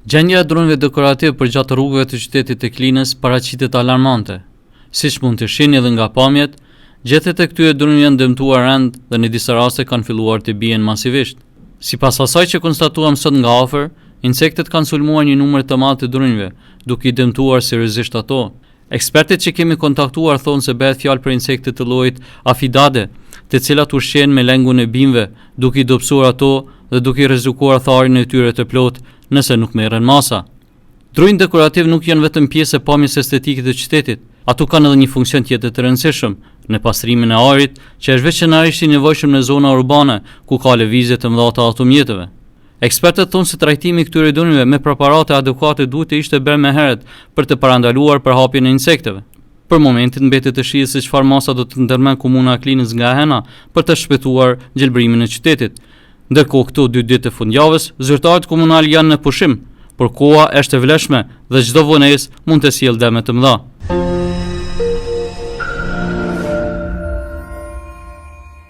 Gjendja e dronëve dekorativ përgjatë rrugëve të qytetit të Klinës paraqitet alarmante. Siç mund të shihni edhe nga pamjet, gjethet e këtyre dronëve janë dëmtuar rënd dhe në disa raste kanë filluar të bien masivisht. Sipas asaj që konstatuam sot nga afër, insektet kanë sulmuar një numër të madh të dronëve, duke i dëmtuar seriozisht ato. Ekspertët që kemi kontaktuar thonë se bëhet fjalë për insekte të llojit Afidade, të cilat ushqejnë me lengun e bimëve, duke i dobësuar ato dhe duke i rrezukuar tharin e tyre të plot nëse nuk merren masa. Dronët dekorativ nuk janë vetëm pjesë e pamjes estetike të qytetit, ato kanë edhe një funksion tjetër të rëndësishëm në pastrimin e ajrit, që është veçanërisht i nevojshëm në zona urbane ku ka lëvizje të mëdha të automjeteve. Ekspertët thonë se trajtimi i këtyre dronëve me preparate adekuate duhet të ishte bërë më herët për të parandaluar përhapjen e insekteve. Për momentin mbetet të shihet se çfarë masa do të ndërmerr komuna e Klinës nga hena për të shpëtuar gjelbrimin e qytetit. Ndërkohë këto 2 ditë të fundjavës, zyrtarët komunal janë në pushim, por koha është e vlefshme dhe çdo vonesë mund të sjellë dëme të mëdha.